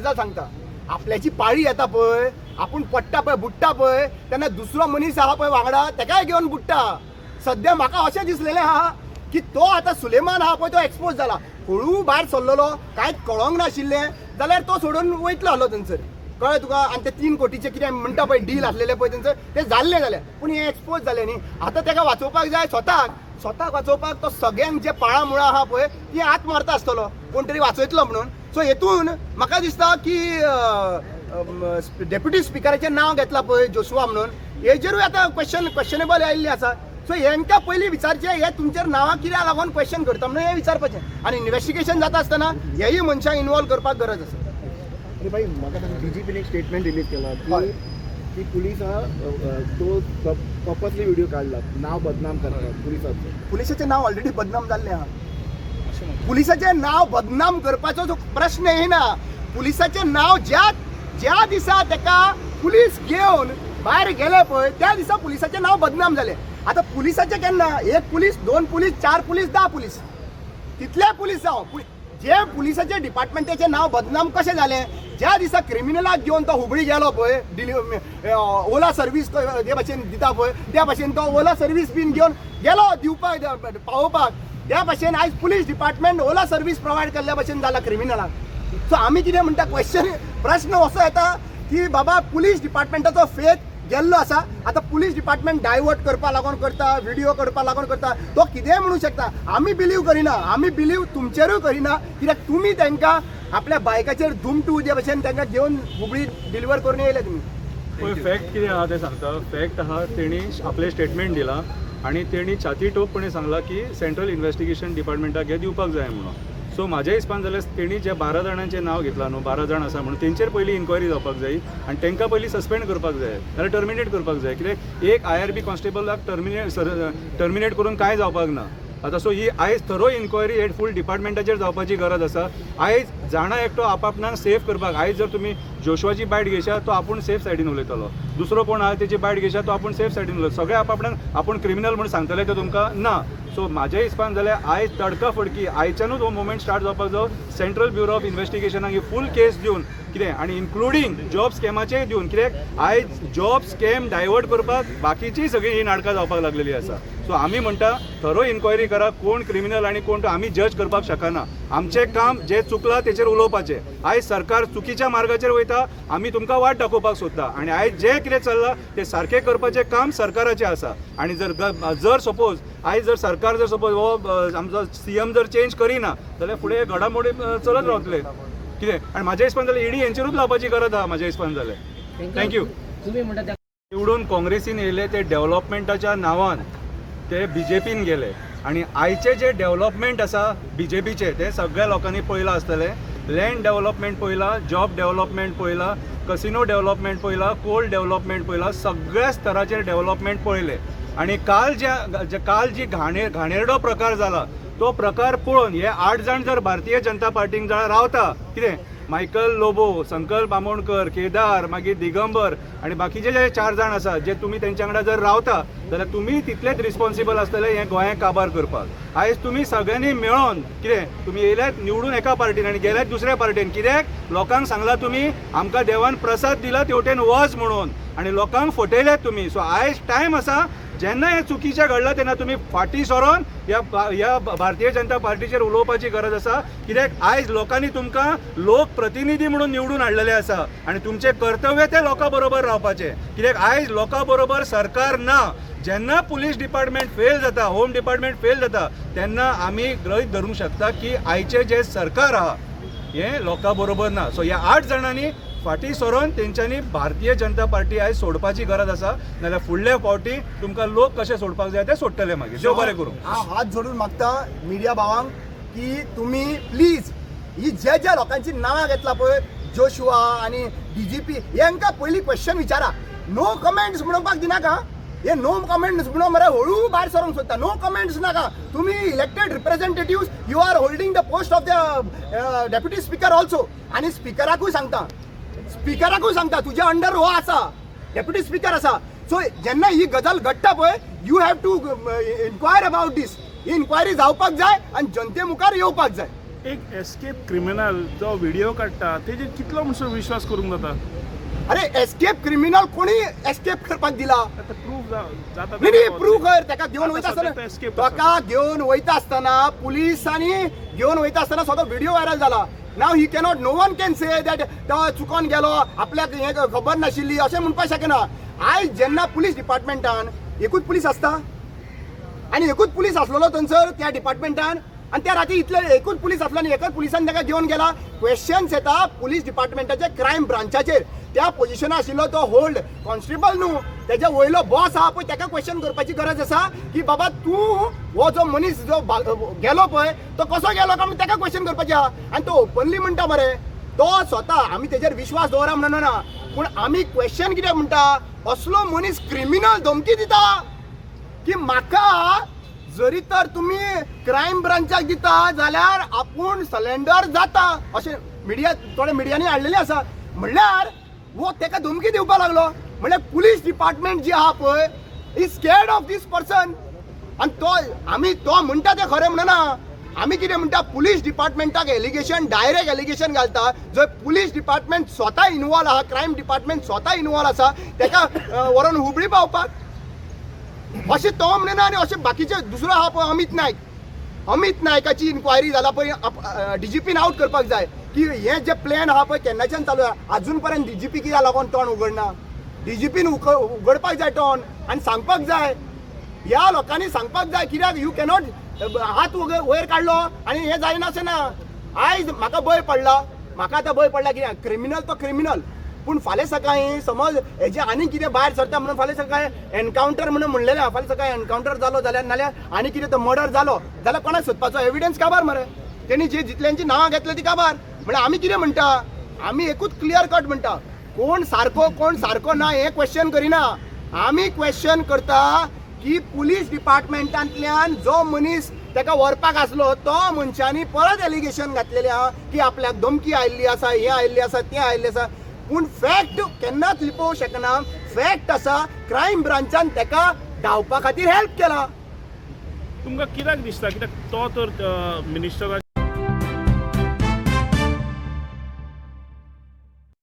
गजाल सांगता, आपल्याची पाळी येता पळय, आपण पडटा पळय बुडटा पळय तेन्ना दुसरो मनीस आहा पळय वांगडा तेकाय घेवन बुडटा. सद्या म्हाका अशें दिसलेलें आहा की तो आतां सुलेमान आहा पळय तो एक्सपोज जाला, हळू भायर सरलेलो, कांयच कळोंक नाशिल्लें जाल्यार तो सोडून वयतलो आसलो थंयसर, कळ्ळें तुका. आनी ते 3 कोटीचे कितें म्हणटा पळय डील आसलेलें पळय थंयसर तें जाल्लें जालें, पूण हें एक्सपोज जालें न्ही. आतां तेका वाचोवपाक जाय स्वताक वाचोवपाक. तो सगळ्यांक जे पाळा मुळां आहा पळय ती आत मारता आसतलो, कोण तरी वाचयतलो म्हणून. सो हेतून म्हाका दिसता की डेप्युटी स्पिकराचें नांव घेतलां पळय जोशुआ म्हणून, हेजेरूय आतां क्वेश्चनेबल आयिल्लें आसा. सो हेंकां पयलीं विचारचें हे तुमचेर नांवां कित्याक लागून क्वेश्चन करता म्हणून हें विचारपाचें. आनी इन्व्हेस्टिगेशन जाता आसतना हेय मनशांक इन्वॉल्व करपाक गरज आसा. अरे भाई म्हाका डीजीपीन एक स्टेटमेंट रिलीज केला की पुलीस तो पर्पसली व्हिडिओ काढला, नाव बदनाम करतात पुलिसाचं. पुलिसाचें नांव ऑलरेडी बदनाम जाल्लें आहा. पुलिसाचें नांव बदनाम करपाचो जो प्रश्न येना. पुलिसाचें नांव ज्या दिसा तेका पुलीस घेवन भायर गेले पळय त्या दिसा पुलिसाचें नांव बदनाम जालें. आतां पुलिसाचें केन्ना 1 पुलीस 2 पुलीस 4 पुलीस 10 पुलीस कितले पुलीस जावं, जे पुलिसाचे डिपार्टमेंटाचें नांव बदनाम कशें जालें. ज्या दिसा क्रिमिनलाक घेवन तो हुबळी गेलो पळय ओला सर्वीस जे भाशेन दिता पळय त्या भाशेन तो ओला सर्वीस बीन घेवन गेलो दिवपाक पावोवपाक, त्या भाशेन आयज पुलीस डिपार्टमेंट ओला सर्वीस प्रोवायड केल्ल्या भाशेन जाला क्रिमिनलाक. सो आमी कितें म्हणटा प्रश्न असो येता की बाबा पुलीस डिपार्टमेंटाचो फेथ गेल्लो आसा. आतां पुलीस डिपार्टमेंट डायवर्ट करपा लागून करता, व्हिडिओ करपा लागून करता, तो कितेंय म्हणूंक शकता. आमी बिलीव करिना, आमी बिलीव तुमचेरूय करिना, कित्याक तुमी तांकां आपल्या बायकाचेर धुमटू जे भशेन तांकां घेवन हुबळी डिलिव्हर करून येयले तुमी. पळय फॅक्ट कितें आहा तें सांगता. फॅक्ट आहा तेणी आपलें स्टेटमेंट दिलां आनी तेणी छाती ठोकपणे सांगलां की सेंट्रल इन्व्हेस्टिगेशन डिपार्टमेंटाक हे दिवपाक जाय म्हणून. सो म्हाज्या हिसपान जाल्यार तेणी जे 12 जाणांचें नांव घेतलां न्हू, 12 जाण आसा म्हणून तेंचेर पयलीं इन्क्वायरी जावपाक जाय आनी तांकां पयलीं सस्पेंड करपाक जाय नाल्यार टर्मिनेट करपाक जाय. कित्याक एक IRB कॉन्स्टेबलाक टर्मिनेट करून कांय जावपाक ना. आतां सो ही आयज थरो इन्क्वायरी हे फूल डिपार्टमेंटाचेर जावपाची गरज आसा. आयज जाणा एकटो आपापणाक सेफ करपाक, आयज जर तुमी जोशुआची बायट घेशात तो आपूण सेफ सायडीन उलयतलो, दुसरो कोण आहा तेची बायट घेशात तो आपूण सेफ सायडीन उलयतलो, सगळे आपापणाक आपूण क्रिमिनल म्हणून सांगतले ते तुमकां ना. सो म्हाज्या हिसपान जाल्यार आयज तडका फडकी आयच्यानूच हो मुवमेंट स्टार्ट जावपाक जाय. सेंट्रल ब्युरो ऑफ इन्व्हेस्टिगेशनाक ही फूल केस दिवन कितें आनी इन्क्लुडींग जॉब स्कॅमाचेय दिवन, कित्याक आयज जॉब स्कॅम डायवर्ट करपाक बाकीचीय सगळी ही नाटकां जावपाक लागलेली आसा. सो आमी म्हणटा थरो इन्क्वायरी करा, कोण क्रिमिनल आनी कोण तो आमी जज करपाक शकना. आमचें काम जें चुकलां तेचेर उलोवपाचें. आयज सरकार चुकीच्या मार्गाचेर वयता, आमी तुमकां वाट दाखोवपाक सोदता आनी आयज जें कितें चल्लां तें सारकें करपाचें काम सरकाराचें आसा. आनी जर सपोज आयज जर सरकार जर सपोज हो आमचो CM जर चेंज करिना जाल्यार फुडें घडामोडी चलत रावतले कितें. आनी म्हाज्या हिसपान जाल्यार ED हेंचेरूच लावपाची गरज आहा म्हाज्या हिसपान जाल्यार. थँक्यू. निवडून काँग्रेसीन येयले ते डेव्हलपमेंटाच्या नांवान ते BJPन गेले आनी आयचे जे डेव्हलपमेंट आसा BJPचे ते सगळ्या लोकांनी पळयलां आसतलें. लँड डेव्हलपमेंट पळयलां, जॉब डेव्हलपमेंट पळयलां, कसिनो डेव्हलपमेंट पळयलां, कोल डेव्हलपमेंट पळयलां, सगळ्या स्तराचेर डेव्हलपमेंट पळयले. आनी काल जी घाणेरडो प्रकार जाला तो प्रकार पळोवन हे 8 जाण जर भारतीय जनता पार्टीक जर रावता, कितें मायकल लोबो, संकल्प आमोणकर, केदार, मागीर दिगंबर आनी बाकीचे जे 4 जाण आसात जे तुमी तेंच्या वांगडा जर रावता जाल्यार तुमी तितलेच रिस्पॉन्सिबल आसतले हें गोंयाक काबार करपाक. आयज तुमी सगळ्यांनी मेळोन कितें तुमी येयल्यात निवडून एका पार्टीन आनी गेल्यात दुसऱ्या पार्टीन, कित्याक लोकांक सांगलां तुमी आमकां देवान प्रसाद दिला तेवटेन वच म्हणून आनी लोकांक फटयल्यात तुमी. सो आयज टायम आसा जेन्ना हें चुकीचें घडलां तेन्ना तुमी फाटीं सरोन ह्या भारतीय जनता पार्टीचेर उलोवपाची गरज आसा. कित्याक आयज लोकांनी तुमकां लोक प्रतिनिधी म्हणून निवडून हाडलेले आसा आनी तुमचें कर्तव्य ते लोकां बरोबर रावपाचें. कित्याक आयज लोकां बरोबर सरकार ना. जेन्ना पुलीस डिपार्टमेंट फेल जाता, होम डिपार्टमेंट फेल जाता तेन्ना आमी गृहीत धरूंक शकता की आयचें जें सरकार आहा हें लोकां बरोबर ना. सो ह्या 8 जाणांनी फाटीं सरोन तेंच्यांनी भारतीय जनता पार्टी आयज सोडपाची गरज आसा, नाल्यार फुडल्या फावटी तुमकां लोक कशे सोडपाक जाय ते सोडटले मागीर. देव बरें करूं. हांव हात जोडून मागता मिडिया भावांक की तुमी प्लीज ही ज्या लोकांची नांवां घेतला पळय जोशुआ आनी DGP हेंकां पयलीं क्वेश्चन विचारा. नो कमेंट्स म्हणपाक दिनाका. हे नो कमेंट्स म्हणून मरे हळू भायर सरोंक सोदता. नो कमेंट्स नाका. तुमी elected representatives, you are holding the post of the deputy speaker also. आनी स्पिकराकूय सांगता तुज्या अंडर हो आसा डेप्युटी स्पीकर आसा. सो जेन्ना ही गजाल घडटा पळय you have to inquire about this. ही इन्क्वायरी जावपाक जाय आनी जनते मुखार येवपाक जाय. एक एस्केप क्रिमिनल जो व्हिडिओ काडटा तेजेर कितलो म्हणसर विश्वास करूंक जाता? अरे एस्केप क्रिमिनल कोणी एस्केप करपाक दिला? आता प्रूफ जाता नाही प्रूफ कर ताका घेऊन वयता आता सध्या आसतना तो escape ताका घेऊन वयता आसतना पुलिसांनी घेऊन वयता आसतना स्वतः व्हिडिओ व्हायरल झाला. नाव ही cannot no one can say that तो चुकोन गेलो आपल्याक हे खबर नाशिल्ली अशें म्हणपाक शकना. आयज जेन्ना पुलीस डिपार्टमेंटान एकूच पुलीस आसता आनी एकूच पुलीस आसलेलो थंयसर त्या डिपार्टमेंटान आणि त्या राती इतले एकूच पुलीस आसलो आनी एकच पुलिसान ताका घेवन गेला. क्वेश्चन्स येता पुलीस डिपार्टमेंटाचे क्रायम ब्रांचाचेर. त्या पोजिशनार आशिल्लो तो होल्ड कॉन्स्टेबल न्हू, तेच्या वयलो बॉस आहा पळय ताका क्वेश्चन करपाची गरज आसा की बाबा तूं हो जो मनीस जो गेलो पळय तो कसो गेलो काय ताका क्वेश्चन करपाचें आहा. आनी तो ओपनली म्हणटा मरे तो स्वता आमी तेजेर विश्वास दवरा म्हणना, पूण आमी क्वेश्चन कितें म्हणटा असलो मनीस क्रिमिनल धमकी दिता की म्हाका जरी तर तुम्ही क्रायम ब्रांचाक दिता जाल्यार आपूण सलेंडर जाता अशें मिडिया थोड्या मिडियांनी हाडलेलें आसा. म्हणल्यार वो तेका धमकी दिवपाक लागलो. म्हणल्यार पुलीस डिपार्टमेंट जी आहा पळय is scared of this person. आनी तो आमी तो म्हणटा तें खरें म्हणना. आमी कितें म्हणटा पुलीस डिपार्टमेंटाक एलिगेशन डायरेक्ट एलिगेशन घालता. जर पुलीस डिपार्टमेंट स्वता इनवॉल्व आहा, क्रायम डिपार्टमेंट स्वता इनवॉल्व आसा तेका व्हरून हुबळी पावपाक अशें तो म्हणना. आनी अशें बाकीचे दुसरो आहा पळय अमित नायकाची इन्क्वायरी जाला पळय डीजीपीन आउट करपाक जाय की हे जे प्लॅन आहा पळय केन्नाच्यान चालू आहा. अजून पर्यंत डीजीपी कित्याक लागून तोंड उगडना? डीजीपीन उगडपाक जाय तोंड आनी सांगपाक जाय. ह्या लोकांनी सांगपाक जाय कित्याक यू कॅनॉट हात वयर काडलो आनी हें जायना अशें ना. आयज म्हाका भंय पडला, म्हाका आतां भंय पडला कित्याक क्रिमिनल तो क्रिमिनल, पूण फाल्यां सकाळीं समज हेजे आनी कितें भायर सरता म्हणून फाल्यां सकाळीं एनकावंटर म्हणून म्हणलेलें आहा. फाल्यां सकाळीं एनकावंटर जालो जाल्यार नाल्यार आनी कितें तो मर्डर जालो जाल्यार कोणाक सोदपाचो एविडन्स काबार मरे. तेणी जे जितल्यांची नांवां घेतली ती काबार. म्हळ्यार आमी कितें म्हणटा आमी एकूच क्लियर कट म्हणटा कोण सारको ना हें क्वेश्चन करिना. आमी क्वेश्चन करता की पुलीस डिपार्टमेंटांतल्यान जो मनीस ताका व्हरपाक आसलो तो मनशांनी परत एलिगेशन घातलेलें आहा की आपल्याक धमकी आयिल्ली आसा, हें आयिल्लें आसा, तें आयिल्लें आसा. पूण फॅक्ट केन्नाच लिपोवंक शकना. फॅक्ट आसा क्रायम ब्रांचान ताका धांवपा खातीर हेल्प केला. तुमकां कित्याक दिसता कित्याक तो तर मिनिस्टराक